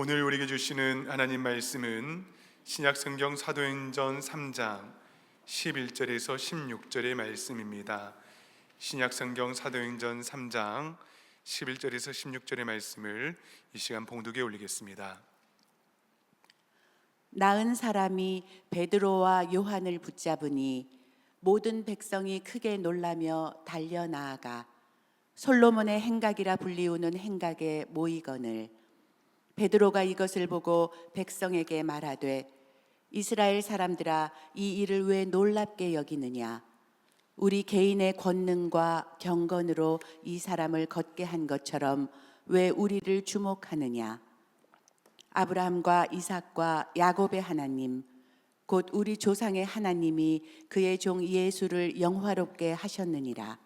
오늘 우리에게 주시는 하나님 말씀은 신약성경 사도행전 3장 11절에서 16절의 말씀입니다. 신약성경 사도행전 3장 11절에서 16절의 말씀을 이 시간 봉독에 올리겠습니다. 나은 사람이 베드로와 요한을 붙잡으니 모든 백성이 크게 놀라며 달려 나아가 솔로몬의 행각이라 불리우는 행각에 모이거늘 베드로가 이것을 보고 백성에게 말하되 이스라엘 사람들아, 이 일을 왜 놀랍게 여기느냐? 우리 개인의 권능과 경건으로 이 사람을 걷게 한 것처럼 왜 우리를 주목하느냐? 아브라함과 이삭과 야곱의 하나님, 곧 우리 조상의 하나님이 그의 종 예수를 영화롭게 하셨느니라.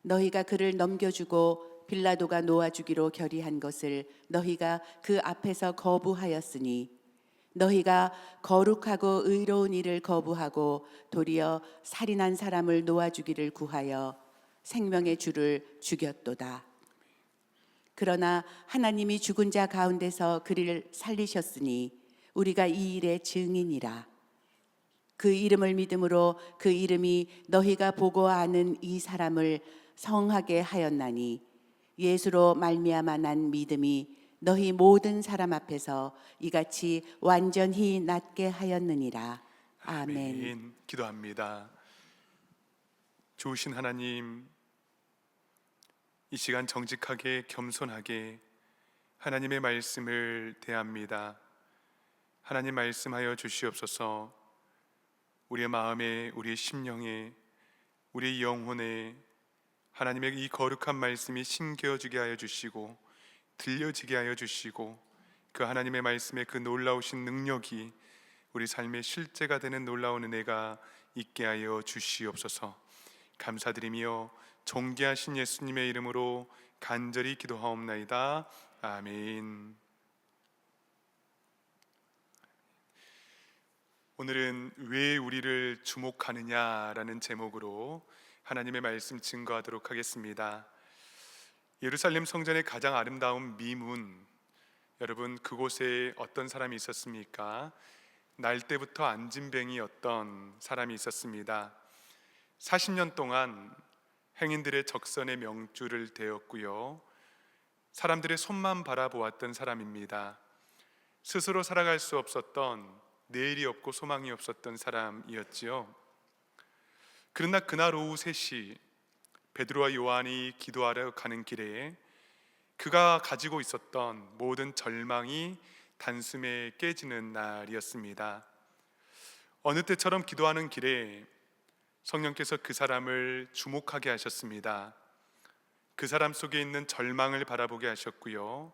너희가 그를 넘겨주고 빌라도가 놓아주기로 결의한 것을 너희가 그 앞에서 거부하였으니 너희가 거룩하고 의로운 일을 거부하고 도리어 살인한 사람을 놓아주기를 구하여 생명의 주를 죽였도다. 그러나 하나님이 죽은 자 가운데서 그를 살리셨으니 우리가 이 일의 증인이라. 그 이름을 믿음으로 그 이름이 너희가 보고 아는 이 사람을 성하게 하였나니 예수로 말미암아 난 믿음이 너희 모든 사람 앞에서 이같이 완전히 낫게 하였느니라. 아멘. 기도합니다. 좋으신 하나님, 이 시간 정직하게 겸손하게 하나님의 말씀을 대합니다. 하나님 말씀하여 주시옵소서. 우리의 마음에, 우리의 심령에, 우리의 영혼에 하나님의 이 거룩한 말씀이 심겨지게 하여 주시고 들려지게 하여 주시고 그 하나님의 말씀의 그 놀라우신 능력이 우리 삶의 실제가 되는 놀라운 은혜가 있게 하여 주시옵소서. 감사드리며 존귀하신 예수님의 이름으로 간절히 기도하옵나이다. 아멘. 오늘은 왜 우리를 주목하느냐라는 제목으로 하나님의 말씀 증거하도록 하겠습니다. 예루살렘 성전의 가장 아름다운 미문, 여러분 그곳에 어떤 사람이 있었습니까? 날 때부터 안진뱅이였던 사람이 있었습니다. 40년 동안 행인들의 적선의 명주를 되었고요, 사람들의 손만 바라보았던 사람입니다. 스스로 살아갈 수 없었던, 내일이 없고 소망이 없었던 사람이었지요. 그러나 그날 오후 3시 베드로와 요한이 기도하러 가는 길에 그가 가지고 있었던 모든 절망이 단숨에 깨지는 날이었습니다. 어느 때처럼 기도하는 길에 성령께서 그 사람을 주목하게 하셨습니다. 그 사람 속에 있는 절망을 바라보게 하셨고요,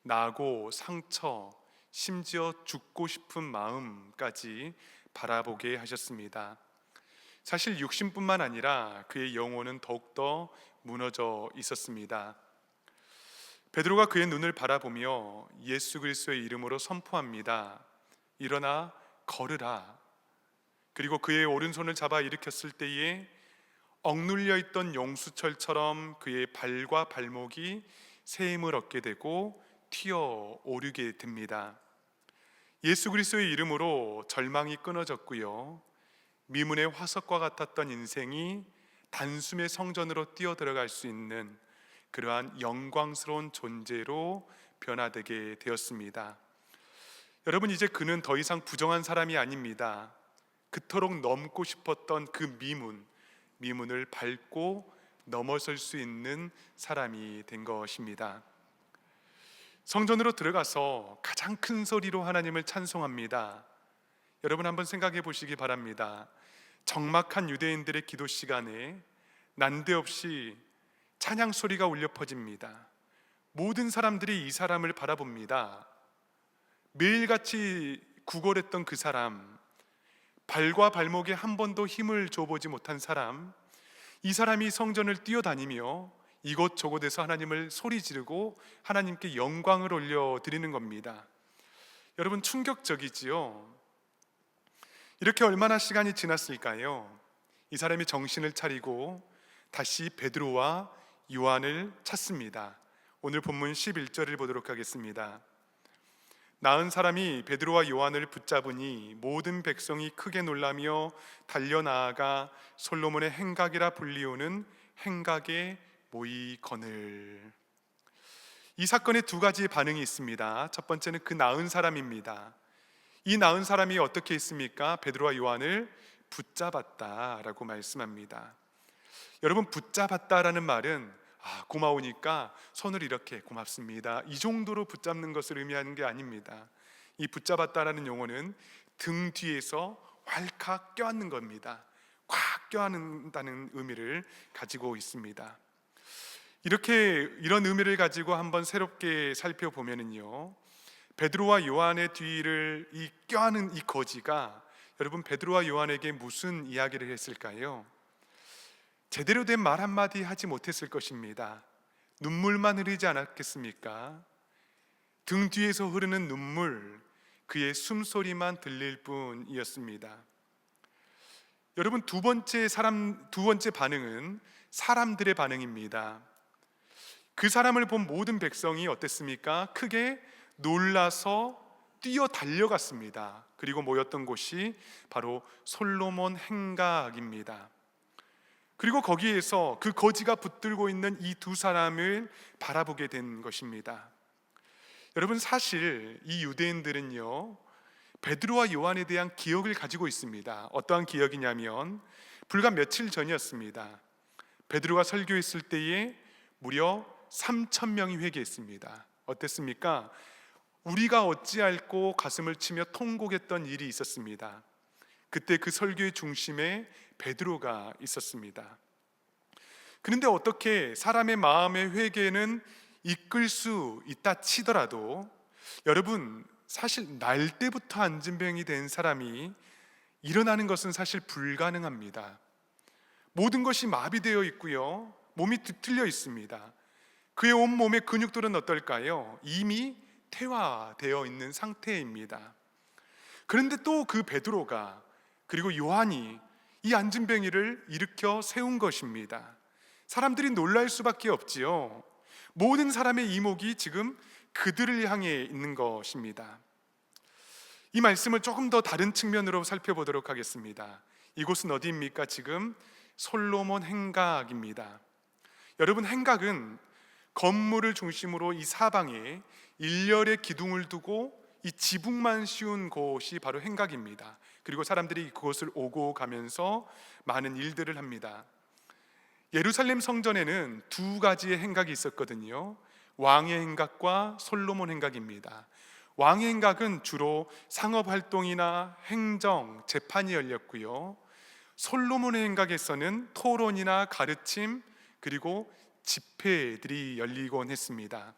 나고 상처, 심지어 죽고 싶은 마음까지 바라보게 하셨습니다. 사실 육신뿐만 아니라 그의 영혼은 더욱더 무너져 있었습니다. 베드로가 그의 눈을 바라보며 예수 그리스도의 이름으로 선포합니다. 일어나 걸으라. 그리고 그의 오른손을 잡아 일으켰을 때에 억눌려 있던 용수철처럼 그의 발과 발목이 새 힘을 얻게 되고 튀어 오르게 됩니다. 예수 그리스도의 이름으로 절망이 끊어졌고요, 미문의 화석과 같았던 인생이 단숨에 성전으로 뛰어들어갈 수 있는 그러한 영광스러운 존재로 변화되게 되었습니다. 여러분, 이제 그는 더 이상 부정한 사람이 아닙니다. 그토록 넘고 싶었던 그 미문을 밟고 넘어설 수 있는 사람이 된 것입니다. 성전으로 들어가서 가장 큰 소리로 하나님을 찬송합니다. 여러분 한번 생각해 보시기 바랍니다. 적막한 유대인들의 기도 시간에 난데없이 찬양 소리가 울려 퍼집니다. 모든 사람들이 이 사람을 바라봅니다. 매일같이 구걸했던 그 사람, 발과 발목에 한 번도 힘을 줘보지 못한 사람, 이 사람이 성전을 뛰어다니며 이곳저곳에서 하나님을 소리 지르고 하나님께 영광을 올려드리는 겁니다. 여러분, 충격적이지요? 이렇게 얼마나 시간이 지났을까요? 이 사람이 정신을 차리고 다시 베드로와 요한을 찾습니다. 오늘 본문 11절을 보도록 하겠습니다. 나은 사람이 베드로와 요한을 붙잡으니 모든 백성이 크게 놀라며 달려나아가 솔로몬의 행각이라 불리우는 행각에 모이거늘. 이 사건에 두 가지 반응이 있습니다. 첫 번째는 그 나은 사람입니다. 이 나은 사람이 어떻게 했습니까? 베드로와 요한을 붙잡았다라고 말씀합니다. 여러분, 붙잡았다라는 말은 고마우니까 손을 이렇게 고맙습니다, 이 정도로 붙잡는 것을 의미하는 게 아닙니다. 이 붙잡았다라는 용어는 등 뒤에서 왈칵 껴안는 겁니다. 꽉 껴안는다는 의미를 가지고 있습니다. 이런 의미를 가지고 한번 새롭게 살펴보면은요, 베드로와 요한의 뒤를 이 껴안은 이 거지가 여러분 베드로와 요한에게 무슨 이야기를 했을까요? 제대로 된 말 한마디 하지 못했을 것입니다. 눈물만 흐르지 않았겠습니까? 등 뒤에서 흐르는 눈물, 그의 숨소리만 들릴 뿐이었습니다. 여러분, 두 번째 반응은 사람들의 반응입니다. 그 사람을 본 모든 백성이 어땠습니까? 크게 놀라서 뛰어 달려갔습니다. 그리고 모였던 곳이 바로 솔로몬 행각입니다. 그리고 거기에서 그 거지가 붙들고 있는 이 두 사람을 바라보게 된 것입니다. 여러분, 사실 이 유대인들은요, 베드로와 요한에 대한 기억을 가지고 있습니다. 어떠한 기억이냐면 불과 며칠 전이었습니다. 베드로가 설교했을 때에 무려 3,000명이 회개했습니다. 어땠습니까? 우리가 어찌할꼬 가슴을 치며 통곡했던 일이 있었습니다. 그때 그 설교의 중심에 베드로가 있었습니다. 그런데 어떻게 사람의 마음의 회개는 이끌 수 있다 치더라도 여러분, 사실 날 때부터 안진병이 된 사람이 일어나는 것은 사실 불가능합니다. 모든 것이 마비되어 있고요, 몸이 뒤틀려 있습니다. 그의 온몸의 근육들은 어떨까요? 이미 퇴화되어 있는 상태입니다. 그런데 또 그 베드로가 그리고 요한이 이 안진뱅이를 일으켜 세운 것입니다. 사람들이 놀랄 수밖에 없지요. 모든 사람의 이목이 지금 그들을 향해 있는 것입니다. 이 말씀을 조금 더 다른 측면으로 살펴보도록 하겠습니다. 이곳은 어디입니까? 지금 솔로몬 행각입니다. 여러분, 행각은 건물을 중심으로 이 사방에 일렬의 기둥을 두고 이 지붕만 씌운 곳이 바로 행각입니다. 그리고 사람들이 그곳을 오고 가면서 많은 일들을 합니다. 예루살렘 성전에는 두 가지의 행각이 있었거든요. 왕의 행각과 솔로몬 행각입니다. 왕의 행각은 주로 상업 활동이나 행정, 재판이 열렸고요, 솔로몬의 행각에서는 토론이나 가르침, 그리고 집회들이 열리곤 했습니다.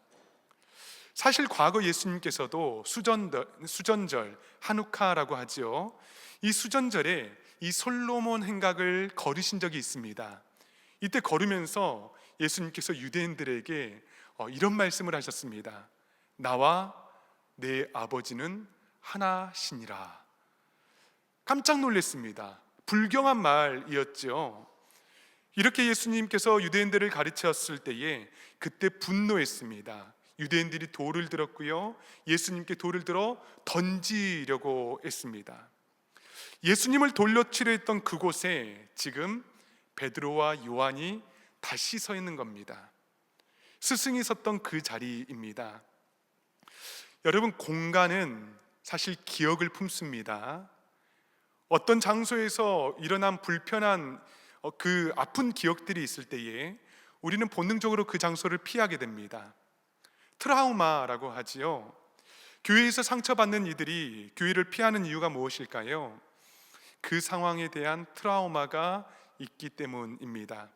사실 과거 예수님께서도 수전절, 하누카라고 하죠. 이 수전절에 이 솔로몬 행각을 걸으신 적이 있습니다. 이때 걸으면서 예수님께서 유대인들에게 이런 말씀을 하셨습니다. 나와 내 아버지는 하나시니라. 깜짝 놀랐습니다. 불경한 말이었죠. 이렇게 예수님께서 유대인들을 가르쳤을 때에 그때 분노했습니다. 유대인들이 돌을 들었고요, 예수님께 돌을 들어 던지려고 했습니다. 예수님을 돌려 치려 했던 그곳에 지금 베드로와 요한이 다시 서 있는 겁니다. 스승이 섰던 그 자리입니다. 여러분, 공간은 사실 기억을 품습니다. 어떤 장소에서 일어난 불편한 그 아픈 기억들이 있을 때에 우리는 본능적으로 그 장소를 피하게 됩니다. 트라우마라고 하지요. 교회에서 상처받는 이들이 교회를 피하는 이유가 무엇일까요? 그 상황에 대한 트라우마가 있기 때문입니다.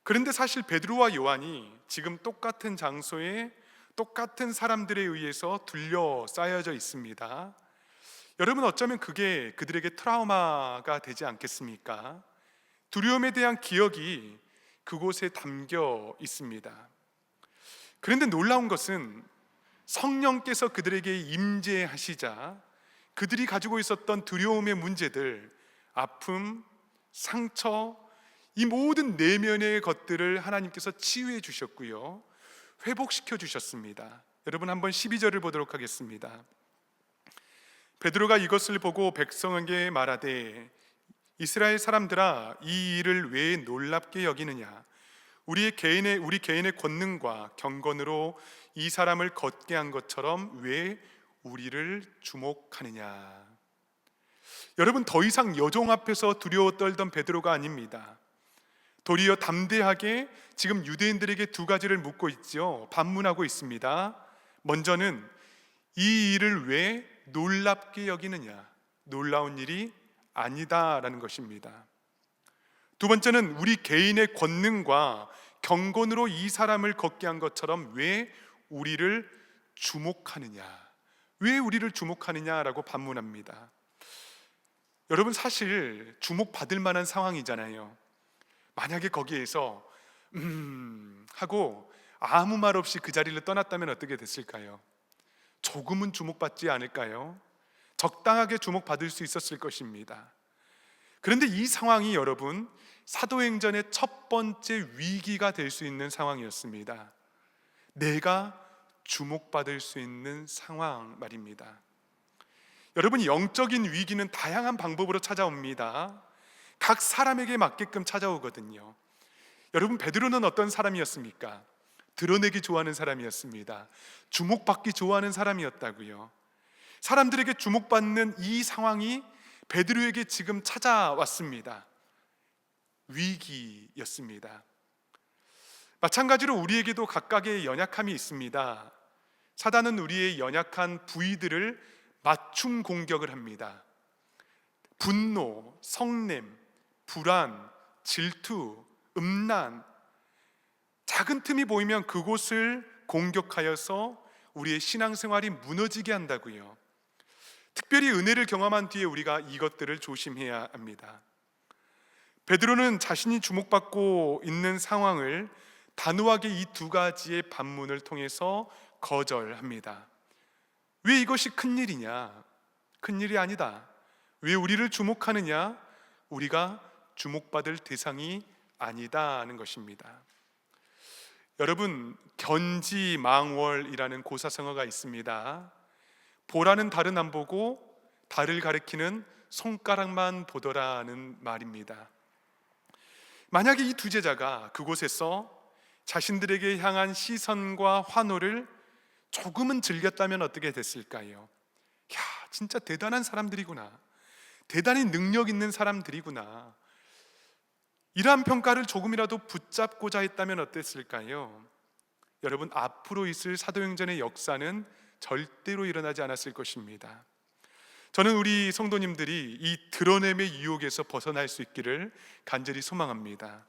그런데 사실 베드로와 요한이 지금 똑같은 장소에 똑같은 사람들에 의해서 둘러싸여져 있습니다. 여러분, 어쩌면 그게 그들에게 트라우마가 되지 않겠습니까? 두려움에 대한 기억이 그곳에 담겨 있습니다. 그런데 놀라운 것은 성령께서 그들에게 임재하시자 그들이 가지고 있었던 두려움의 문제들, 아픔, 상처, 이 모든 내면의 것들을 하나님께서 치유해 주셨고요, 회복시켜 주셨습니다. 여러분 한번 12절을 보도록 하겠습니다. 베드로가 이것을 보고 백성에게 말하되 이스라엘 사람들아, 이 일을 왜 놀랍게 여기느냐? 우리 개인의 권능과 경건으로 이 사람을 걷게 한 것처럼 왜 우리를 주목하느냐? 여러분, 더 이상 여종 앞에서 두려워 떨던 베드로가 아닙니다. 도리어 담대하게 지금 유대인들에게 두 가지를 묻고 있죠. 반문하고 있습니다. 먼저는 이 일을 왜 놀랍게 여기느냐? 놀라운 일이 아니다라는 것입니다. 두 번째는 우리 개인의 권능과 경건으로 이 사람을 걷게 한 것처럼 왜 우리를 주목하느냐? 왜 우리를 주목하느냐라고 반문합니다. 여러분, 사실 주목받을 만한 상황이잖아요. 만약에 거기에서 하고 아무 말 없이 그 자리를 떠났다면 어떻게 됐을까요? 조금은 주목받지 않을까요? 적당하게 주목받을 수 있었을 것입니다. 그런데 이 상황이 여러분, 사도행전의 첫 번째 위기가 될 수 있는 상황이었습니다. 내가 주목받을 수 있는 상황 말입니다. 여러분, 영적인 위기는 다양한 방법으로 찾아옵니다. 각 사람에게 맞게끔 찾아오거든요. 여러분, 베드로는 어떤 사람이었습니까? 드러내기 좋아하는 사람이었습니다. 주목받기 좋아하는 사람이었다고요. 사람들에게 주목받는 이 상황이 베드로에게 지금 찾아왔습니다. 위기였습니다. 마찬가지로 우리에게도 각각의 연약함이 있습니다. 사단은 우리의 연약한 부위들을 맞춤 공격을 합니다. 분노, 성냄, 불안, 질투, 음란, 작은 틈이 보이면 그곳을 공격하여서 우리의 신앙생활이 무너지게 한다고요. 특별히 은혜를 경험한 뒤에 우리가 이것들을 조심해야 합니다. 베드로는 자신이 주목받고 있는 상황을 단호하게 이 두 가지의 반문을 통해서 거절합니다. 왜 이것이 큰일이냐? 큰일이 아니다. 왜 우리를 주목하느냐? 우리가 주목받을 대상이 아니다는 것입니다. 여러분, 견지망월이라는 고사성어가 있습니다. 보라는 달은 안 보고 달을 가리키는 손가락만 보더라는 말입니다. 만약에 이 두 제자가 그곳에서 자신들에게 향한 시선과 환호를 조금은 즐겼다면 어떻게 됐을까요? 야, 진짜 대단한 사람들이구나. 대단히 능력 있는 사람들이구나. 이러한 평가를 조금이라도 붙잡고자 했다면 어땠을까요? 여러분, 앞으로 있을 사도행전의 역사는 절대로 일어나지 않았을 것입니다. 저는 우리 성도님들이 이 드러냄의 유혹에서 벗어날 수 있기를 간절히 소망합니다.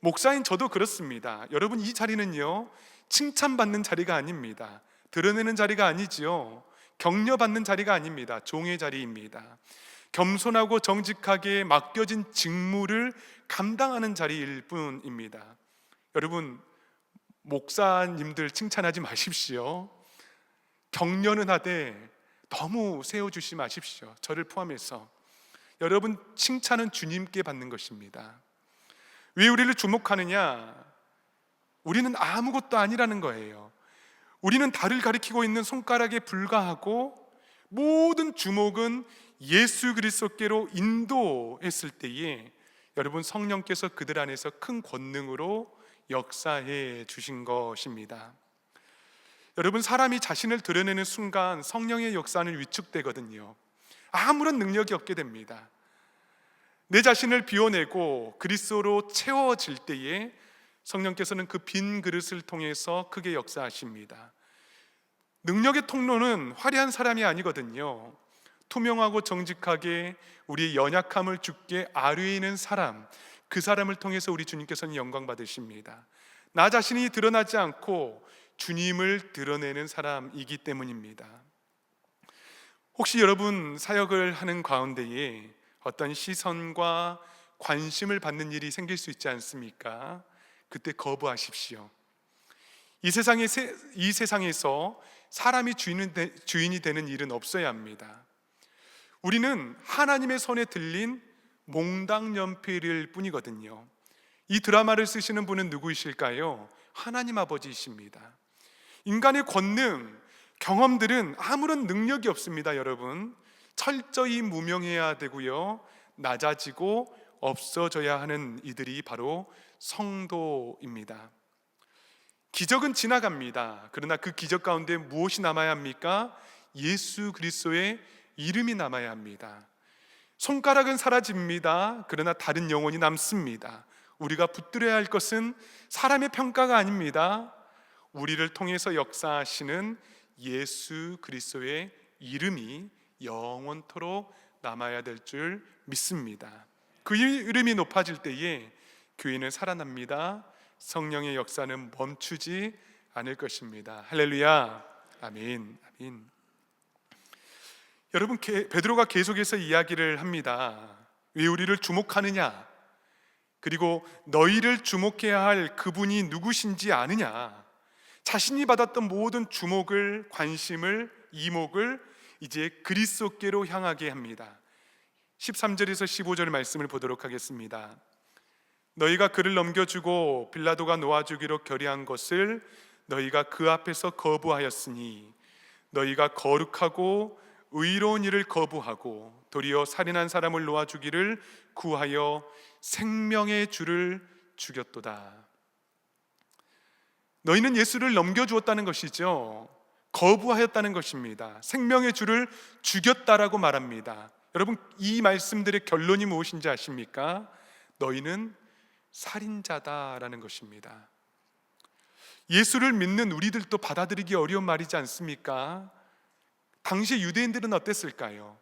목사인 저도 그렇습니다. 여러분, 이 자리는요, 칭찬받는 자리가 아닙니다. 드러내는 자리가 아니지요. 격려받는 자리가 아닙니다. 종의 자리입니다. 겸손하고 정직하게 맡겨진 직무를 감당하는 자리일 뿐입니다. 여러분, 목사님들 칭찬하지 마십시오. 격려는 하되 너무 세워주지 마십시오. 저를 포함해서. 여러분, 칭찬은 주님께 받는 것입니다. 왜 우리를 주목하느냐? 우리는 아무것도 아니라는 거예요. 우리는 달을 가리키고 있는 손가락에 불과하고 모든 주목은 예수 그리스도께로 인도했을 때에 여러분, 성령께서 그들 안에서 큰 권능으로 역사해 주신 것입니다. 여러분, 사람이 자신을 드러내는 순간 성령의 역사는 위축되거든요. 아무런 능력이 없게 됩니다. 내 자신을 비워내고 그리스도로 채워질 때에 성령께서는 그 빈 그릇을 통해서 크게 역사하십니다. 능력의 통로는 화려한 사람이 아니거든요. 투명하고 정직하게 우리의 연약함을 주께 아뢰이는 사람, 그 사람을 통해서 우리 주님께서는 영광 받으십니다. 나 자신이 드러나지 않고 주님을 드러내는 사람이기 때문입니다. 혹시 여러분 사역을 하는 가운데에 어떤 시선과 관심을 받는 일이 생길 수 있지 않습니까? 그때 거부하십시오. 이 세상에서 사람이 주인이 되는 일은 없어야 합니다. 우리는 하나님의 손에 들린 몽당연필일 뿐이거든요. 이 드라마를 쓰시는 분은 누구이실까요? 하나님 아버지이십니다. 인간의 권능, 경험들은 아무런 능력이 없습니다, 여러분. 철저히 무명해야 되고요, 낮아지고 없어져야 하는 이들이 바로 성도입니다. 기적은 지나갑니다. 그러나 그 기적 가운데 무엇이 남아야 합니까? 예수 그리스도의 이름이 남아야 합니다. 손가락은 사라집니다. 그러나 다른 영혼이 남습니다. 우리가 붙들어야 할 것은 사람의 평가가 아닙니다. 우리를 통해서 역사하시는 예수 그리스도의 이름이 영원토록 남아야 될 줄 믿습니다. 그 이름이 높아질 때에 교회는 살아납니다. 성령의 역사는 멈추지 않을 것입니다. 할렐루야. 아멘. 아멘. 여러분, 베드로가 계속해서 이야기를 합니다. 왜 우리를 주목하느냐? 그리고 너희를 주목해야 할 그분이 누구신지 아느냐? 자신이 받았던 모든 주목을, 관심을, 이목을 이제 그리스도께로 향하게 합니다. 13절에서 15절 말씀을 보도록 하겠습니다. 너희가 그를 넘겨주고 빌라도가 놓아주기로 결의한 것을 너희가 그 앞에서 거부하였으니 너희가 거룩하고 의로운 일을 거부하고 도리어 살인한 사람을 놓아주기를 구하여 생명의 주를 죽였도다. 너희는 예수를 넘겨주었다는 것이죠. 거부하였다는 것입니다. 생명의 주를 죽였다라고 말합니다. 여러분, 이 말씀들의 결론이 무엇인지 아십니까? 너희는 살인자다라는 것입니다. 예수를 믿는 우리들도 받아들이기 어려운 말이지 않습니까? 당시 유대인들은 어땠을까요?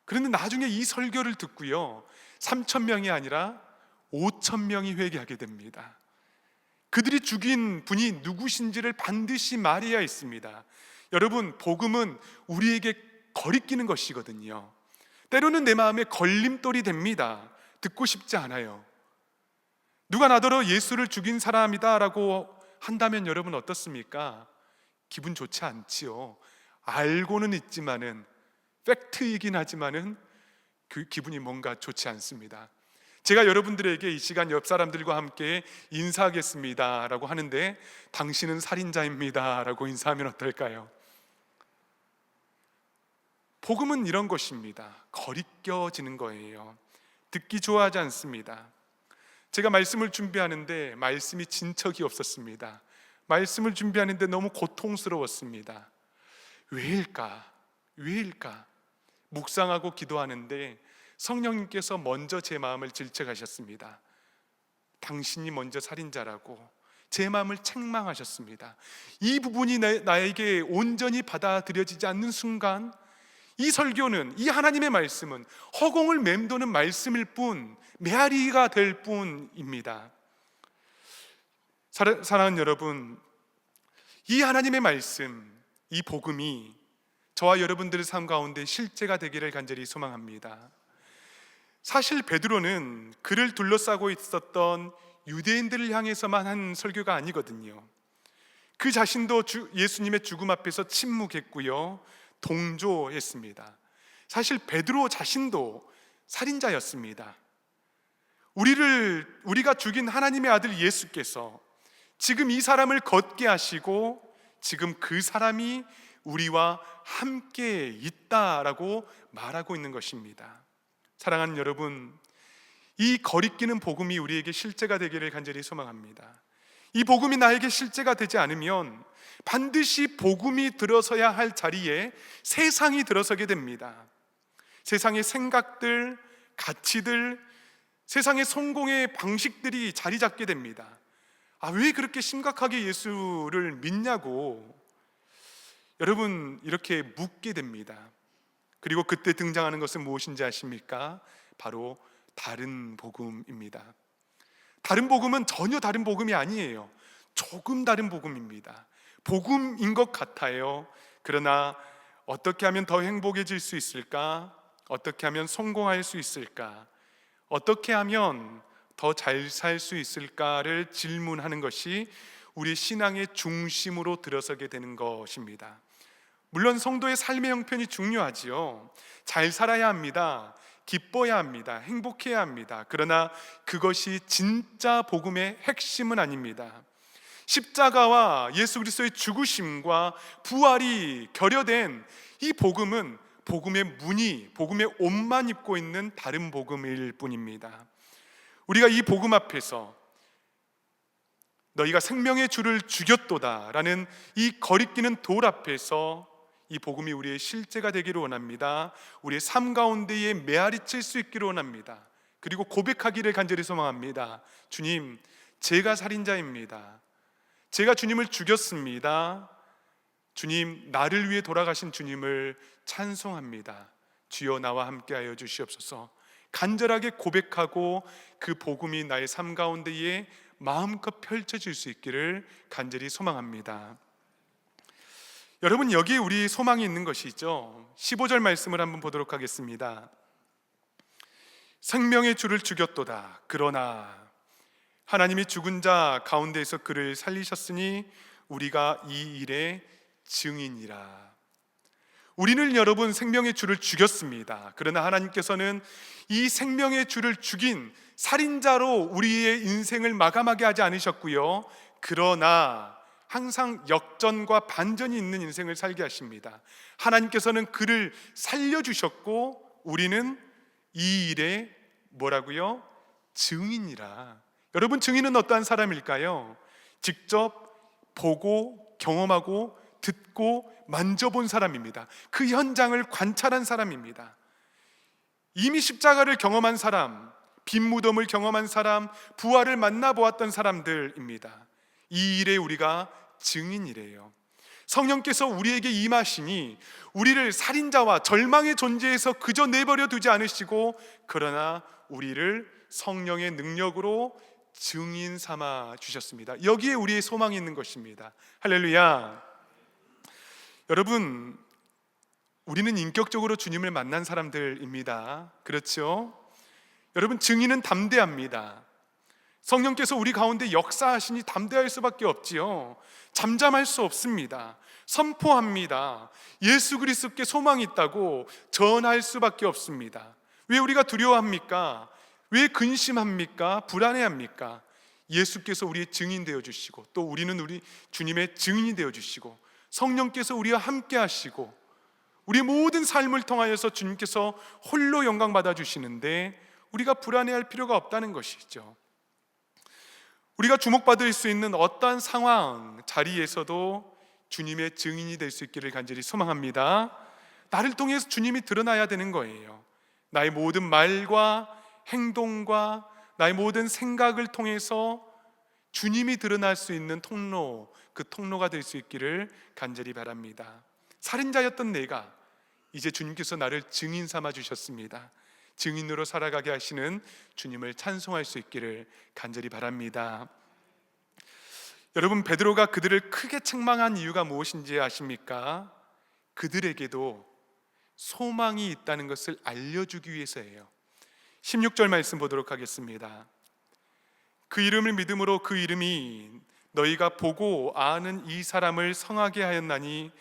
그런데 나중에 이 설교를 듣고요, 3,000명이 아니라 5,000명이 회개하게 됩니다. 그들이 죽인 분이 누구신지를 반드시 말해야 했습니다. 여러분, 복음은 우리에게 거리끼는 것이거든요. 때로는 내 마음에 걸림돌이 됩니다. 듣고 싶지 않아요. 누가 나더러 예수를 죽인 사람이다 라고 한다면 여러분 어떻습니까? 기분 좋지 않지요. 알고는 있지만은, 팩트이긴 하지만은 그 기분이 뭔가 좋지 않습니다. 제가 여러분들에게 이 시간 옆 사람들과 함께 인사하겠습니다 라고 하는데 당신은 살인자입니다 라고 인사하면 어떨까요? 복음은 이런 것입니다. 거리껴지는 거예요. 듣기 좋아하지 않습니다. 제가 말씀을 준비하는데 말씀이 진척이 없었습니다. 말씀을 준비하는데 너무 고통스러웠습니다. 왜일까? 왜일까? 묵상하고 기도하는데 성령님께서 먼저 제 마음을 질책하셨습니다. 당신이 먼저 살인자라고 제 마음을 책망하셨습니다. 이 부분이 나에게 온전히 받아들여지지 않는 순간 이 설교는, 이 하나님의 말씀은 허공을 맴도는 말씀일 뿐, 메아리가 될 뿐입니다. 사랑하는 여러분, 이 하나님의 말씀, 이 복음이 저와 여러분들의 삶 가운데 실제가 되기를 간절히 소망합니다. 사실 베드로는 그를 둘러싸고 있었던 유대인들을 향해서만 한 설교가 아니거든요. 그 자신도 예수님의 죽음 앞에서 침묵했고요, 동조했습니다. 사실 베드로 자신도 살인자였습니다. 우리가 죽인 하나님의 아들 예수께서 지금 이 사람을 걷게 하시고 지금 그 사람이 우리와 함께 있다라고 말하고 있는 것입니다. 사랑하는 여러분, 이 거리끼는 복음이 우리에게 실제가 되기를 간절히 소망합니다. 이 복음이 나에게 실제가 되지 않으면 반드시 복음이 들어서야 할 자리에 세상이 들어서게 됩니다. 세상의 생각들, 가치들, 세상의 성공의 방식들이 자리 잡게 됩니다. 왜 그렇게 심각하게 예수를 믿냐고 여러분 이렇게 묻게 됩니다. 그리고 그때 등장하는 것은 무엇인지 아십니까? 바로 다른 복음입니다. 다른 복음은 전혀 다른 복음이 아니에요. 조금 다른 복음입니다. 복음인 것 같아요. 그러나 어떻게 하면 더 행복해질 수 있을까? 어떻게 하면 성공할 수 있을까? 어떻게 하면 더 잘 살 수 있을까를 질문하는 것이 우리 신앙의 중심으로 들어서게 되는 것입니다. 물론 성도의 삶의 형편이 중요하지요. 잘 살아야 합니다. 기뻐야 합니다. 행복해야 합니다. 그러나 그것이 진짜 복음의 핵심은 아닙니다. 십자가와 예수 그리스도의 죽으심과 부활이 결여된 이 복음은 복음의 무늬, 복음의 옷만 입고 있는 다른 복음일 뿐입니다. 우리가 이 복음 앞에서 너희가 생명의 주를 죽였도다 라는 이 거리끼는 돌 앞에서 이 복음이 우리의 실제가 되기를 원합니다. 우리의 삶 가운데에 메아리칠 수 있기를 원합니다. 그리고 고백하기를 간절히 소망합니다. 주님, 제가 살인자입니다. 제가 주님을 죽였습니다. 주님, 나를 위해 돌아가신 주님을 찬송합니다. 주여 나와 함께하여 주시옵소서. 간절하게 고백하고 그 복음이 나의 삶 가운데에 마음껏 펼쳐질 수 있기를 간절히 소망합니다. 여러분, 여기에 우리 소망이 있는 것이죠. 15절 말씀을 한번 보도록 하겠습니다. 생명의 주를 죽였도다. 그러나 하나님이 죽은 자 가운데에서 그를 살리셨으니 우리가 이 일의 증인이라. 우리는 여러분 생명의 주를 죽였습니다. 그러나 하나님께서는 이 생명의 주를 죽인 살인자로 우리의 인생을 마감하게 하지 않으셨고요. 그러나 항상 역전과 반전이 있는 인생을 살게 하십니다. 하나님께서는 그를 살려주셨고 우리는 이 일의 뭐라고요? 증인이라. 여러분, 증인은 어떠한 사람일까요? 직접 보고 경험하고 듣고 만져본 사람입니다. 그 현장을 관찰한 사람입니다. 이미 십자가를 경험한 사람, 빈 무덤을 경험한 사람, 부활을 만나보았던 사람들입니다. 이 일에 우리가 증인이래요. 성령께서 우리에게 임하시니 우리를 살인자와 절망의 존재에서 그저 내버려 두지 않으시고 그러나 우리를 성령의 능력으로 증인 삼아 주셨습니다. 여기에 우리의 소망이 있는 것입니다. 할렐루야. 여러분, 우리는 인격적으로 주님을 만난 사람들입니다. 그렇죠? 여러분, 증인은 담대합니다. 성령께서 우리 가운데 역사하시니 담대할 수밖에 없지요. 잠잠할 수 없습니다. 선포합니다. 예수 그리스도께 소망이 있다고 전할 수밖에 없습니다. 왜 우리가 두려워합니까? 왜 근심합니까? 불안해합니까? 예수께서 우리의 증인 되어 주시고 또 우리는 우리 주님의 증인이 되어 주시고 성령께서 우리와 함께 하시고 우리 모든 삶을 통하여서 주님께서 홀로 영광 받아 주시는데 우리가 불안해할 필요가 없다는 것이죠. 우리가 주목받을 수 있는 어떠한 상황, 자리에서도 주님의 증인이 될 수 있기를 간절히 소망합니다. 나를 통해서 주님이 드러나야 되는 거예요. 나의 모든 말과 행동과 나의 모든 생각을 통해서 주님이 드러날 수 있는 통로, 그 통로가 될 수 있기를 간절히 바랍니다. 살인자였던 내가 이제 주님께서 나를 증인 삼아 주셨습니다. 증인으로 살아가게 하시는 주님을 찬송할 수 있기를 간절히 바랍니다. 여러분, 베드로가 그들을 크게 책망한 이유가 무엇인지 아십니까? 그들에게도 소망이 있다는 것을 알려주기 위해서예요. 16절 말씀 보도록 하겠습니다. 그 이름을 믿음으로 그 이름이 너희가 보고 아는 이 사람을 성하게 하였나니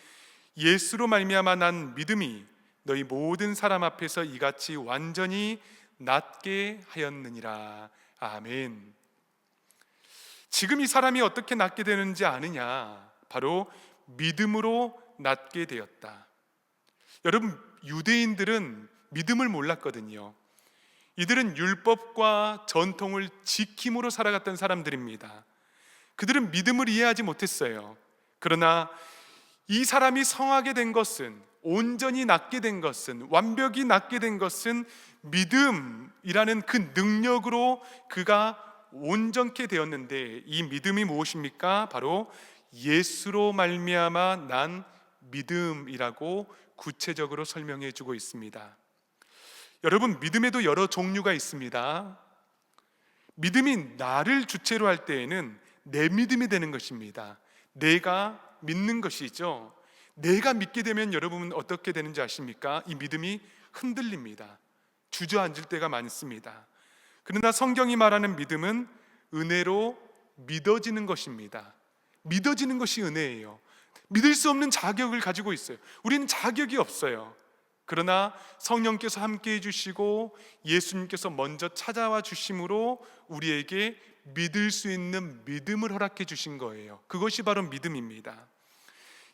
예수로 말미암아 난 믿음이 너희 모든 사람 앞에서 이같이 완전히 낫게 하였느니라. 아멘. 지금 이 사람이 어떻게 낫게 되는지 아느냐? 바로 믿음으로 낫게 되었다. 여러분, 유대인들은 믿음을 몰랐거든요. 이들은 율법과 전통을 지킴으로 살아갔던 사람들입니다. 그들은 믿음을 이해하지 못했어요. 그러나 이 사람이 성하게 된 것은, 온전히 낫게 된 것은, 완벽히 낫게 된 것은 믿음이라는 그 능력으로 그가 온전케 되었는데, 이 믿음이 무엇입니까? 바로 예수로 말미암아 난 믿음이라고 구체적으로 설명해 주고 있습니다. 여러분, 믿음에도 여러 종류가 있습니다. 믿음이 나를 주체로 할 때에는 내 믿음이 되는 것입니다. 내가 믿는 것이죠. 내가 믿게 되면 여러분은 어떻게 되는지 아십니까? 이 믿음이 흔들립니다. 주저앉을 때가 많습니다. 그러나 성경이 말하는 믿음은 은혜로 믿어지는 것입니다. 믿어지는 것이 은혜예요. 믿을 수 없는 자격을 가지고 있어요. 우리는 자격이 없어요. 그러나 성령께서 함께 해주시고 예수님께서 먼저 찾아와 주심으로 우리에게 믿을 수 있는 믿음을 허락해 주신 거예요. 그것이 바로 믿음입니다.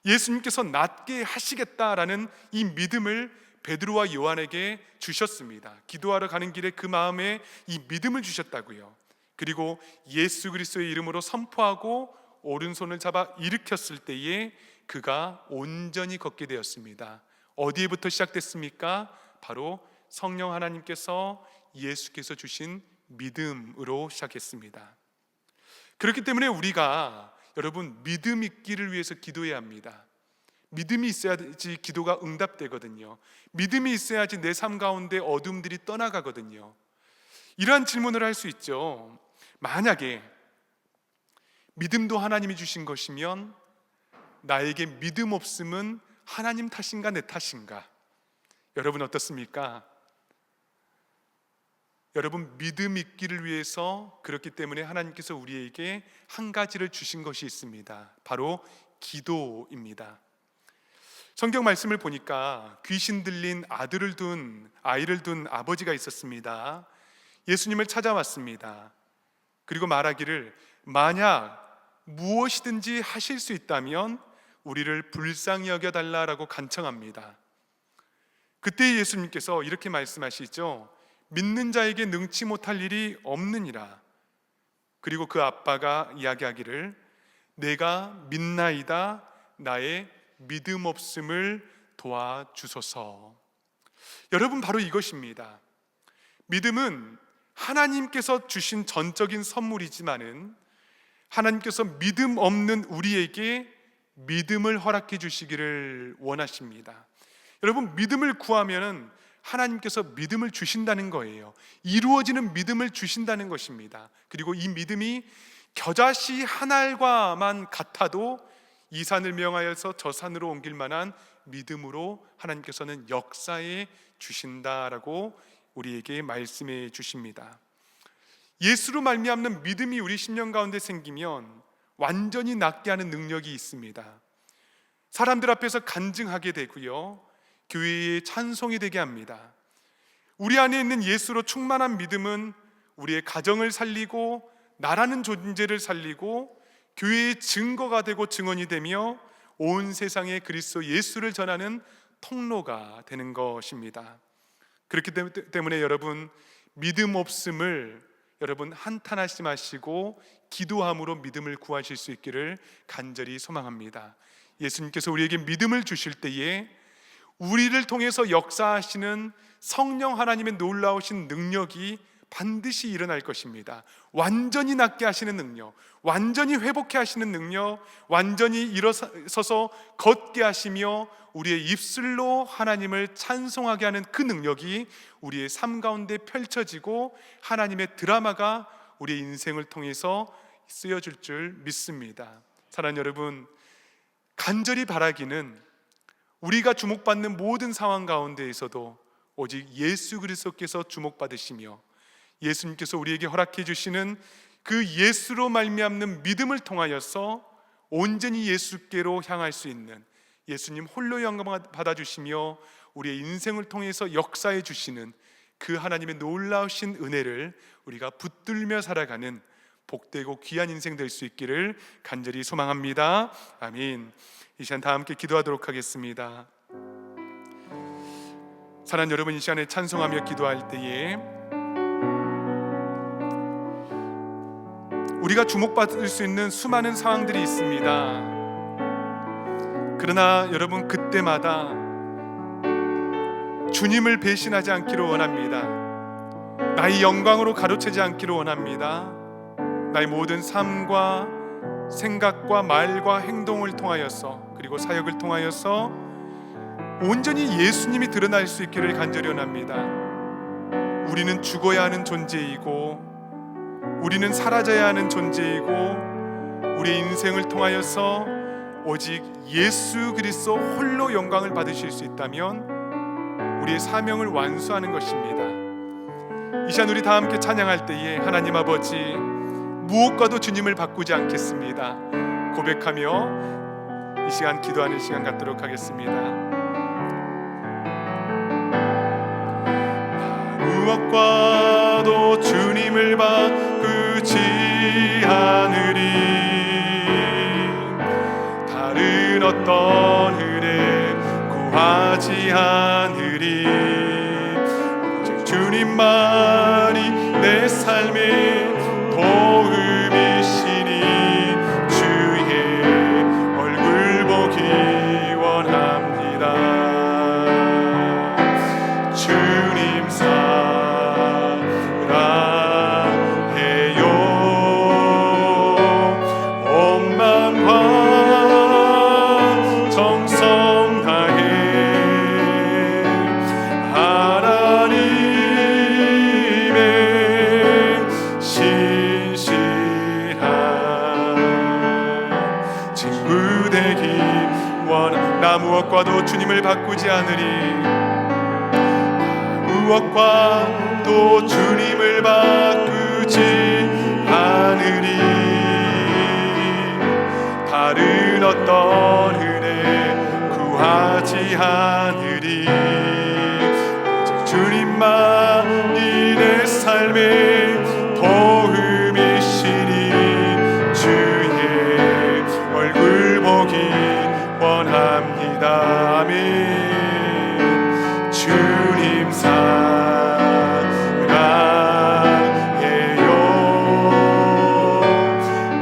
예수님께서 낫게 하시겠다라는 이 믿음을 베드로와 요한에게 주셨습니다. 기도하러 가는 길에 그 마음에 이 믿음을 주셨다고요. 그리고 예수 그리스도의 이름으로 선포하고 오른손을 잡아 일으켰을 때에 그가 온전히 걷게 되었습니다. 어디에부터 시작됐습니까? 바로 성령 하나님께서 예수께서 주신 믿음으로 시작했습니다. 그렇기 때문에 우리가 여러분 믿음 있기를 위해서 기도해야 합니다. 믿음이 있어야지 기도가 응답되거든요. 믿음이 있어야지 내 삶 가운데 어둠들이 떠나가거든요. 이러한 질문을 할 수 있죠. 만약에 믿음도 하나님이 주신 것이면 나에게 믿음 없음은 하나님 탓인가 내 탓인가? 여러분 어떻습니까? 여러분 믿음 있기를 위해서 그렇기 때문에 하나님께서 우리에게 한 가지를 주신 것이 있습니다. 바로 기도입니다. 성경 말씀을 보니까 귀신 들린 아이를 둔 아버지가 있었습니다. 예수님을 찾아왔습니다. 그리고 말하기를 만약 무엇이든지 하실 수 있다면 우리를 불쌍히 여겨달라라고 간청합니다. 그때 예수님께서 이렇게 말씀하시죠. 믿는 자에게 능치 못할 일이 없느니라. 그리고 그 아빠가 이야기하기를 내가 믿나이다 나의 믿음 없음을 도와주소서. 여러분 바로 이것입니다. 믿음은 하나님께서 주신 전적인 선물이지만은 하나님께서 믿음 없는 우리에게 믿음을 허락해 주시기를 원하십니다. 여러분 믿음을 구하면은 하나님께서 믿음을 주신다는 거예요. 이루어지는 믿음을 주신다는 것입니다. 그리고 이 믿음이 겨자씨 한 알과만 같아도 이 산을 명하여서 저 산으로 옮길 만한 믿음으로 하나님께서는 역사해 주신다라고 우리에게 말씀해 주십니다. 예수로 말미암는 믿음이 우리 심령 가운데 생기면 완전히 낫게 하는 능력이 있습니다. 사람들 앞에서 간증하게 되고요, 교회의 찬송이 되게 합니다. 우리 안에 있는 예수로 충만한 믿음은 우리의 가정을 살리고 나라는 존재를 살리고 교회의 증거가 되고 증언이 되며 온 세상에 그리스도 예수를 전하는 통로가 되는 것입니다. 그렇기 때문에 여러분 믿음 없음을 여러분 한탄하지 마시고 기도함으로 믿음을 구하실 수 있기를 간절히 소망합니다. 예수님께서 우리에게 믿음을 주실 때에 우리를 통해서 역사하시는 성령 하나님의 놀라우신 능력이 반드시 일어날 것입니다. 완전히 낫게 하시는 능력, 완전히 회복케 하시는 능력, 완전히 일어서서 걷게 하시며 우리의 입술로 하나님을 찬송하게 하는 그 능력이 우리의 삶 가운데 펼쳐지고 하나님의 드라마가 우리의 인생을 통해서 쓰여질 줄 믿습니다. 사랑하는 여러분, 간절히 바라기는 우리가 주목받는 모든 상황 가운데에서도 오직 예수 그리스도께서 주목받으시며 예수님께서 우리에게 허락해 주시는 그 예수로 말미암는 믿음을 통하여서 온전히 예수께로 향할 수 있는 예수님 홀로 영광 받아주시며 우리의 인생을 통해서 역사해 주시는 그 하나님의 놀라우신 은혜를 우리가 붙들며 살아가는 복되고 귀한 인생 될 수 있기를 간절히 소망합니다. 아멘. 이 시간 다 함께 기도하도록 하겠습니다. 사랑하는 여러분, 이 시간에 찬송하며 기도할 때에 우리가 주목받을 수 있는 수많은 상황들이 있습니다. 그러나 여러분 그때마다 주님을 배신하지 않기를 원합니다. 나의 영광으로 가로채지 않기를 원합니다. 나의 모든 삶과 생각과 말과 행동을 통하여서 그리고 사역을 통하여서 온전히 예수님이 드러날 수 있기를 간절히 원합니다. 우리는 죽어야 하는 존재이고 우리는 사라져야 하는 존재이고 우리의 인생을 통하여서 오직 예수 그리스도 홀로 영광을 받으실 수 있다면 우리의 사명을 완수하는 것입니다. 이 시간 우리 다 함께 찬양할 때에 하나님 아버지 무엇과도 주님을 바꾸지 않겠습니다 고백하며 이 시간 기도하는 시간 갖도록 하겠습니다. 무엇과도 주님을 바꾸지 어떤 은혜 구하지 않으리. 오직 주님만이 내 삶의 도움이시니 주의 얼굴 보기 원합니다. 주님 사랑해요. 온 마음과 정성 다해 하나님의 신실한 친구 되기 원. 나 무엇과도 주님을 바꾸지 않으리. 무엇과도 주님을 바꾸지 않으리. 다른 어떤 은혜 구하지 않으리. 오직 주님만이 내 삶의 도움이시니 주의 얼굴 보기 원합니다. 아멘. 주님 사랑해요.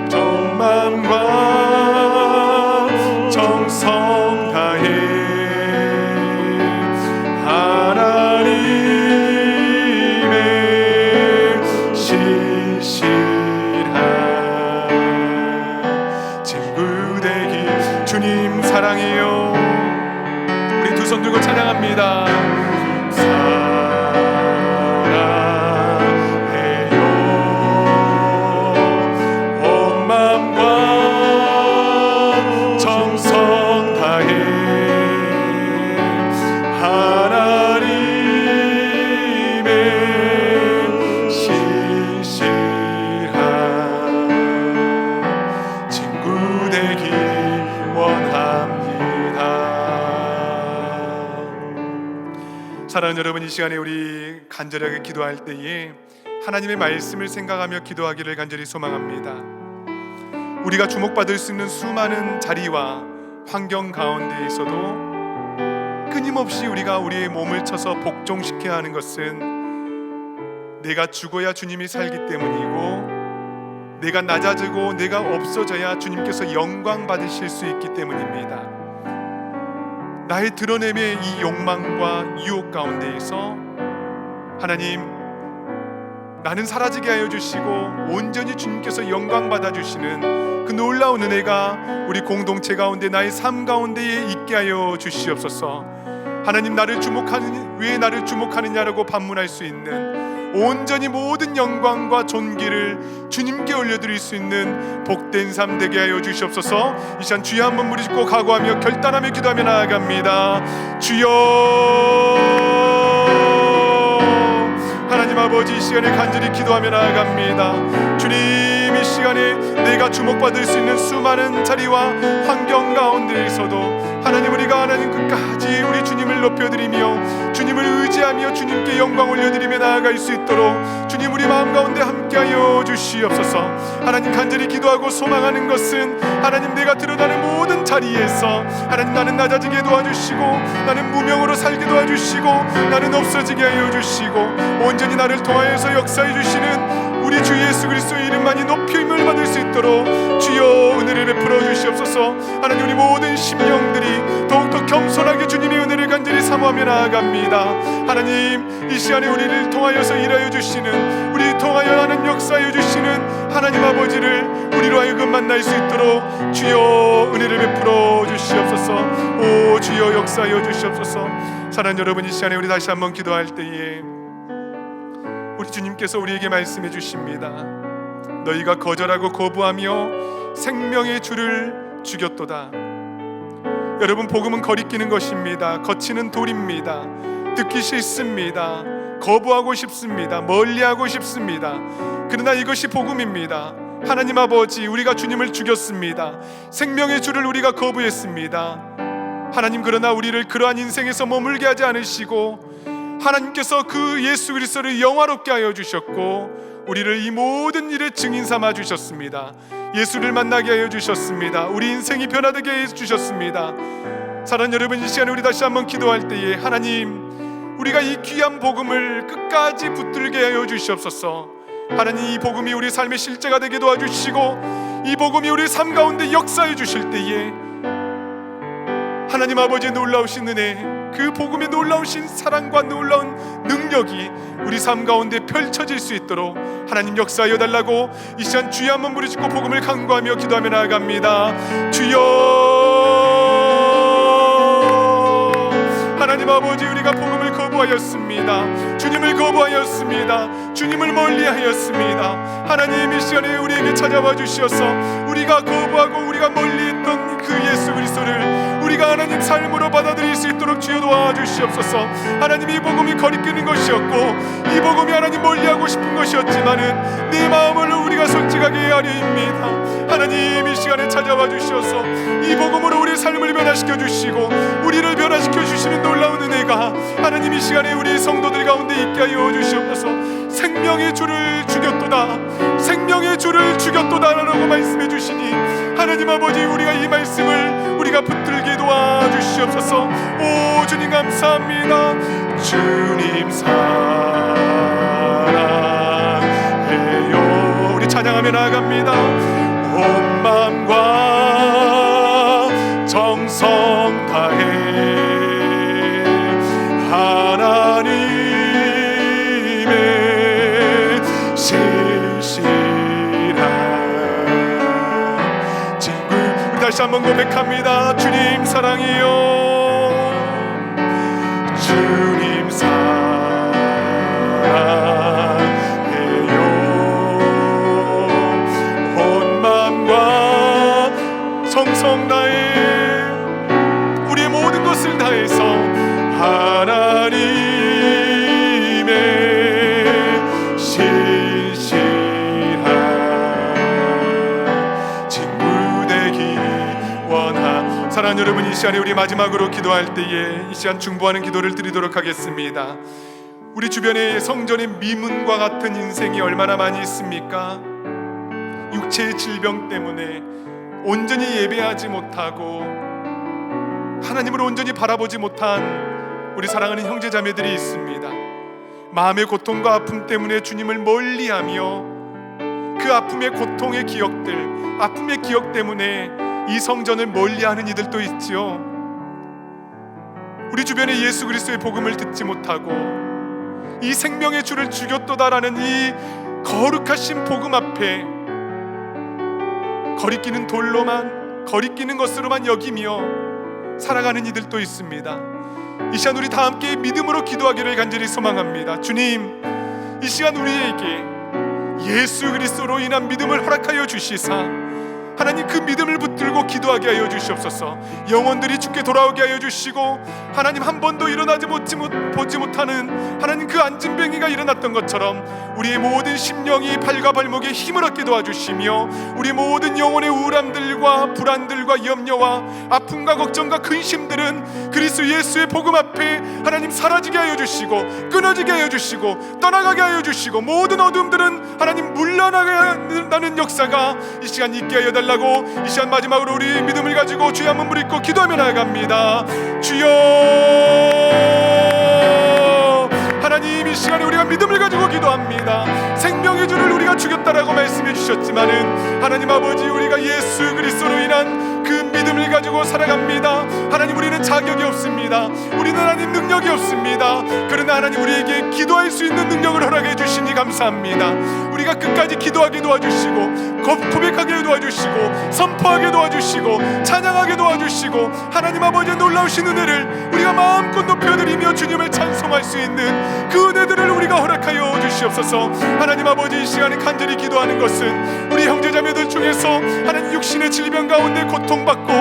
전 마음과 정성 다해 하나님의 신실한 친구 되기. 주님 사랑해요. 우리 두 손 들고 찬양합니다. 사랑해요. 온 마음과 정성 다해 하나님의 신실한 친구 되기 원합니다. 사랑하는 여러분, 이 시간에 우리 간절하게 기도할 때에 하나님의 말씀을 생각하며 기도하기를 간절히 소망합니다. 우리가 주목받을 수 있는 수많은 자리와 환경 가운데에서도 끊임없이 우리가 우리의 몸을 쳐서 복종시켜야 하는 것은 내가 죽어야 주님이 살기 때문이고, 내가 낮아지고 내가 없어져야 주님께서 영광 받으실 수 있기 때문입니다. 나의 드러냄의 이 욕망과 유혹 가운데에서 하나님, 나는 사라지게 하여 주시고 온전히 주님께서 영광 받아 주시는 그 놀라운 은혜가 우리 공동체 가운데, 나의 삶 가운데에 있게 하여 주시옵소서. 하나님, 왜 나를 주목하느냐라고 반문할 수 있는, 온전히 모든 영광과 존귀를 주님께 올려드릴 수 있는 복된 삶 되게 하여 주시옵소서. 이 시간 주여 한번 무릎 각오하며 결단하며 기도하며 나아갑니다. 주여, 하나님 아버지, 이 시간에 간절히 기도하며 나아갑니다. 주님, 이 시간에 내가 주목받을 수 있는 수많은 자리와 환경 가운데에서도 하나님, 우리가 하나님 끝까지 우리 주님을 높여드리며 주님을 의지하며 주님께 영광 올려드리며 나아갈 수 있도록 주님, 우리 마음 가운데 함께하여 주시옵소서. 하나님, 간절히 기도하고 소망하는 것은 하나님, 내가 드러나는 모든 자리에서 하나님, 나는 낮아지게 도와주시고, 나는 무명으로 살게 도와주시고, 나는 없어지게 하여 주시고, 온전히 나를 통하여서 역사해 주시는 우리 주 예수 그리스도의 이름만이 높이 힘을 받을 수 있도록 주여 은혜를 베풀어 주시옵소서. 하나님, 우리 모든 심령들이 더욱더 겸손하게 주님의 은혜를 간절히 사모하며 나아갑니다. 하나님, 이 시간에 우리를 통하여서 일하여 주시는, 우리 통하여 하는 역사하여 주시는 하나님 아버지를 우리로 하여금 만날 수 있도록 주여 은혜를 베풀어 주시옵소서. 오 주여 역사하여 주시옵소서. 사랑하는 여러분, 이 시간에 우리 다시 한번 기도할 때에 우리 주님께서 우리에게 말씀해 주십니다. 너희가 거절하고 거부하며 생명의 주를 죽였도다. 여러분, 복음은 거리끼는 것입니다. 거치는 돌입니다. 듣기 싫습니다. 거부하고 싶습니다. 멀리하고 싶습니다. 그러나 이것이 복음입니다. 하나님 아버지, 우리가 주님을 죽였습니다. 생명의 주를 우리가 거부했습니다. 하나님, 그러나 우리를 그러한 인생에서 머물게 하지 않으시고 하나님께서 그 예수 그리스도를 영화롭게 하여 주셨고 우리를 이 모든 일의 증인 삼아 주셨습니다. 예수를 만나게 하여 주셨습니다. 우리 인생이 변화되게 해 주셨습니다. 사랑하는 여러분, 이 시간에 우리 다시 한번 기도할 때에 하나님, 우리가 이 귀한 복음을 끝까지 붙들게 하여 주시옵소서. 하나님, 이 복음이 우리 삶의 실제가 되게 도와주시고 이 복음이 우리 삶 가운데 역사해 주실 때에 하나님 아버지의 놀라우신 은혜, 그 복음의 놀라우신 사랑과 놀라운 능력이 우리 삶 가운데 펼쳐질 수 있도록 하나님 역사하여 달라고 이 시간 주여 한번 부르짖고 복음을 간구하며 기도하며 나아갑니다. 주여, 하나님 아버지, 우리가 복음을 거부하였습니다. 주님을 거부하였습니다. 주님을 멀리하였습니다. 하나님, 이 시간에 우리에게 찾아와 주시어서 우리가 거부하고 우리가 멀리했던 그 예수 그리스도를 우리가 하나님 삶으로 받아들일 수 있도록 주여 도와주시옵소서. 하나님, 이 복음이 거리끼는 것이었고 이 복음이 하나님 멀리하고 싶은 것이었지만은 내 마음을 우리가 솔직하게 하려입니다. 하나님, 이 시간에 찾아와 주시어서 이 복음으로 우리 삶을 변화시켜 주시고 우리를 변화시켜 주시는 놀라운 은혜가 하나님 이 시간에 우리 성도들 가운데 있게 하여 주시옵소서. 생명의 주를 죽였도다, 생명의 주를 죽였도다 라고 말씀해 주시니 하나님 아버지, 우리가 이 말씀을 우리가 붙들게 도와주시옵소서. 오 주님 감사합니다. 주님 사랑해요. 우리 찬양하며 나아갑니다. 온 마음과 정성 다해 하나님의 신실한 친구. 우리 다시 한번 고백합니다. 주님 사랑해요. 주님 사랑해요. 온 마음과 정성 다해 우리의 모든 것을 다해서 하나님의 신실한 친구 되기 원하. 사랑하는 여러분, 이 시간에 우리 마지막으로 기도할 때에 이 시간 중보하는 기도를 드리도록 하겠습니다. 우리 주변에 성전의 미문과 같은 인생이 얼마나 많이 있습니까? 육체의 질병 때문에 온전히 예배하지 못하고 하나님을 온전히 바라보지 못한 우리 사랑하는 형제 자매들이 있습니다. 마음의 고통과 아픔 때문에 주님을 멀리하며 그 아픔의 고통의 기억들, 아픔의 기억 때문에 이 성전을 멀리하는 이들도 있지요. 우리 주변에 예수 그리스도의 복음을 듣지 못하고 이 생명의 주를 죽였도다라는 이 거룩하신 복음 앞에 거리끼는 돌로만, 거리끼는 것으로만 여기며 살아가는 이들도 있습니다. 이 시간 우리 다 함께 믿음으로 기도하기를 간절히 소망합니다. 주님, 이 시간 우리에게 예수 그리스도로 인한 믿음을 허락하여 주시사 하나님 그 믿음을 붙들고 기도하게 하여 주시옵소서. 영혼들이 주께 돌아오게 하여 주시고 하나님 한 번도 일어나지 보지 못하는 하나님 그 안진뱅이가 일어났던 것처럼 우리의 모든 심령이 발과 발목에 힘을 얻게 도와주시며 우리 모든 영혼의 우울함들과 불안들과 염려와 아픔과 걱정과 근심들은 그리스도 예수의 복음 앞에 하나님 사라지게 하여 주시고 끊어지게 하여 주시고 떠나가게 하여 주시고 모든 어둠들은 하나님 물러나는 역사가 이 시간 있게 하여 달라고 이 시간 마지막으로 우리 믿음을 가지고 주여 한번 부르짖고 기도하며 나아갑니다. 주여, 하나님 이 시간에 우리가 믿음을 가지고 기도합니다. 생명의 주를 우리가 죽였다라고 말씀해 주셨지만은 하나님 아버지, 우리가 예수 그리스도로 인한 그 믿음을 가지고 살아갑니다. 하나님, 우리는 자격이 없습니다. 우리는 하나님 능력이 없습니다. 그러나 하나님 우리에게 기도할 수 있는 능력을 허락해 주시니 감사합니다. 우리가 끝까지 기도하게 도와주시고 고백하게 도와주시고 선포하게 도와주시고 찬양하게 도와주시고 하나님 아버지의 놀라우신 은혜를 우리가 마음껏 높여드리며 주님을 찬송할 수 있는 그 은혜들을 우리가 허락하여 주시옵소서. 하나님 아버지, 이 시간에 간절히 기도하는 것은 우리 형제자매들 중에서 하나님 육신의 질병 가운데 고통받고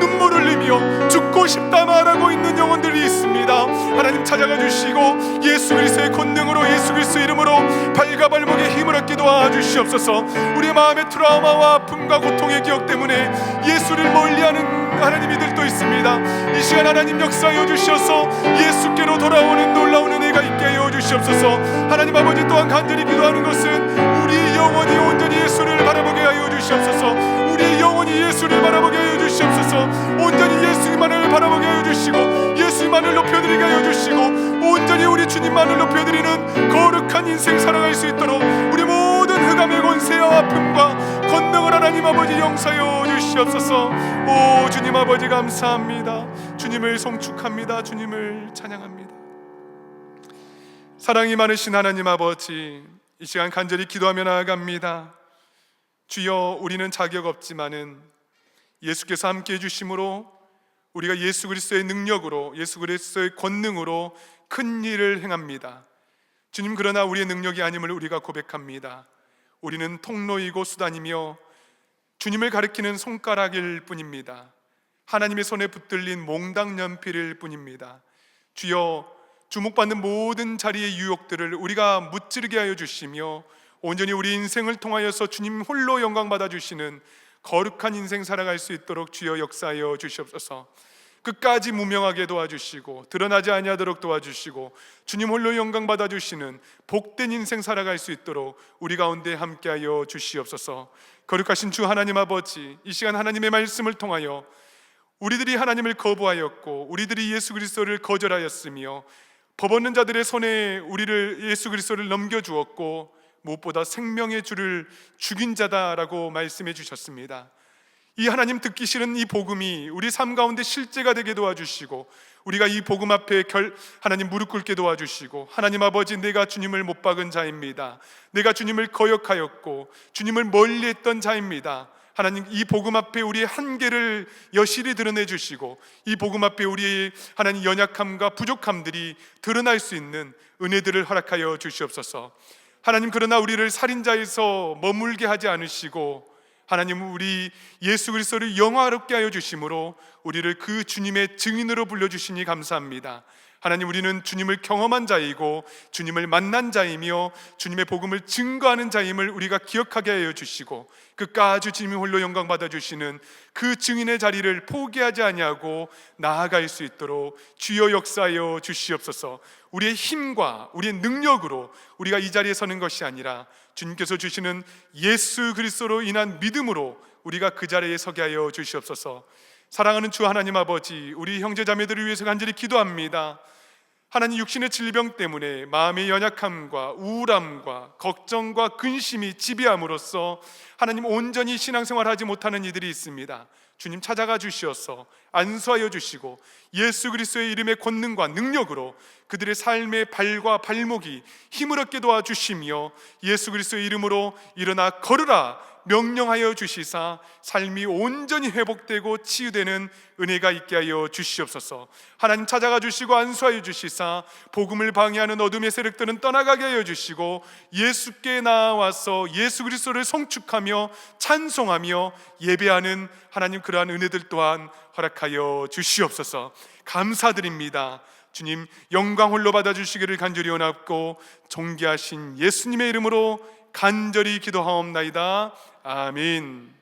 눈물 흘리며 죽고 싶다 말하고 있는 영혼들이 있습니다. 하나님 찾아가 주시고 예수 그리스도의 권능으로 예수 그리스도의 이름으로 발과 발목에 힘을 얻게 도와주시옵소서. 우리의 마음의 트라우마와 아픔과 고통의 기억 때문에 예수를 멀리하는 하나님 이들도 있습니다. 이 시간 하나님 역사하여 주셔서 예수께로 돌아오는 놀라운 은혜가 있게 하여 주시옵소서. 하나님 아버지, 또한 간절히 기도하는 것은 우리 영혼이 온전히 예수를 바라보게 하여 주시옵소서. 우리의 영혼이 예수를 바라보게 하여 주시옵소서. 온전히 예수만을 바라보게 하여 주시고 예수만을 높여드리게 하여 주시고 온전히 우리 주님만을 높여드리는 거룩한 인생 살아갈 수 있도록 우리 모든 흑암의 권세와 아픔과 권능을 하나님 아버지 용서하여 주시옵소서. 오 주님 아버지 감사합니다. 주님을 송축합니다. 주님을 찬양합니다. 사랑이 많으신 하나님 아버지, 이 시간 간절히 기도하며 나아갑니다. 주여, 우리는 자격 없지만은 예수께서 함께 해주심으로 우리가 예수 그리스도의 능력으로, 예수 그리스도의 권능으로 큰 일을 행합니다. 주님, 그러나 우리의 능력이 아님을 우리가 고백합니다. 우리는 통로이고 수단이며 주님을 가리키는 손가락일 뿐입니다. 하나님의 손에 붙들린 몽당 연필일 뿐입니다. 주여, 주목받는 모든 자리의 유혹들을 우리가 무찌르게 하여 주시며 온전히 우리 인생을 통하여서 주님 홀로 영광 받아 주시는 거룩한 인생 살아갈 수 있도록 주여 역사하여 주시옵소서. 끝까지 무명하게 도와주시고 드러나지 아니하도록 도와주시고 주님 홀로 영광 받아 주시는 복된 인생 살아갈 수 있도록 우리 가운데 함께하여 주시옵소서. 거룩하신 주 하나님 아버지, 이 시간 하나님의 말씀을 통하여 우리들이 하나님을 거부하였고 우리들이 예수 그리스도를 거절하였으며 법 없는 자들의 손에 우리를 예수 그리스도를 넘겨주었고 무엇보다 생명의 주를 죽인 자다라고 말씀해 주셨습니다. 이 하나님 듣기 싫은 이 복음이 우리 삶 가운데 실제가 되게 도와주시고 우리가 이 복음 앞에 하나님 무릎 꿇게 도와주시고 하나님 아버지, 내가 주님을 못 박은 자입니다. 내가 주님을 거역하였고 주님을 멀리했던 자입니다. 하나님, 이 복음 앞에 우리의 한계를 여실히 드러내 주시고 이 복음 앞에 우리의 하나님 연약함과 부족함들이 드러날 수 있는 은혜들을 허락하여 주시옵소서. 하나님, 그러나 우리를 살인자에서 머물게 하지 않으시고 하나님, 우리 예수 그리스도를 영화롭게 하여 주심으로 우리를 그 주님의 증인으로 불러주시니 감사합니다. 하나님, 우리는 주님을 경험한 자이고 주님을 만난 자이며 주님의 복음을 증거하는 자임을 우리가 기억하게 하여 주시고 끝까지 주님 홀로 영광 받아주시는 그 증인의 자리를 포기하지 아니하고 나아갈 수 있도록 주여 역사하여 주시옵소서. 우리의 힘과 우리의 능력으로 우리가 이 자리에 서는 것이 아니라 주님께서 주시는 예수 그리스도로 인한 믿음으로 우리가 그 자리에 서게 하여 주시옵소서. 사랑하는 주 하나님 아버지, 우리 형제자매들을 위해서 간절히 기도합니다. 하나님, 육신의 질병 때문에 마음의 연약함과 우울함과 걱정과 근심이 지배함으로써 하나님 온전히 신앙생활하지 못하는 이들이 있습니다. 주님 찾아가 주시어서 안수하여 주시고 예수 그리스도의 이름의 권능과 능력으로 그들의 삶의 발과 발목이 힘을 얻게 도와주시며 예수 그리스도의 이름으로 일어나 걸으라 명령하여 주시사 삶이 온전히 회복되고 치유되는 은혜가 있게 하여 주시옵소서. 하나님 찾아가 주시고 안수하여 주시사 복음을 방해하는 어둠의 세력들은 떠나가게 하여 주시고 예수께 나와서 예수 그리스도를 송축하며 찬송하며 예배하는 하나님 그러한 은혜들 또한 허락하여 주시옵소서. 감사드립니다. 주님, 영광 홀로 받아주시기를 간절히 원하고 존귀하신 예수님의 이름으로 간절히 기도하옵나이다. 아멘.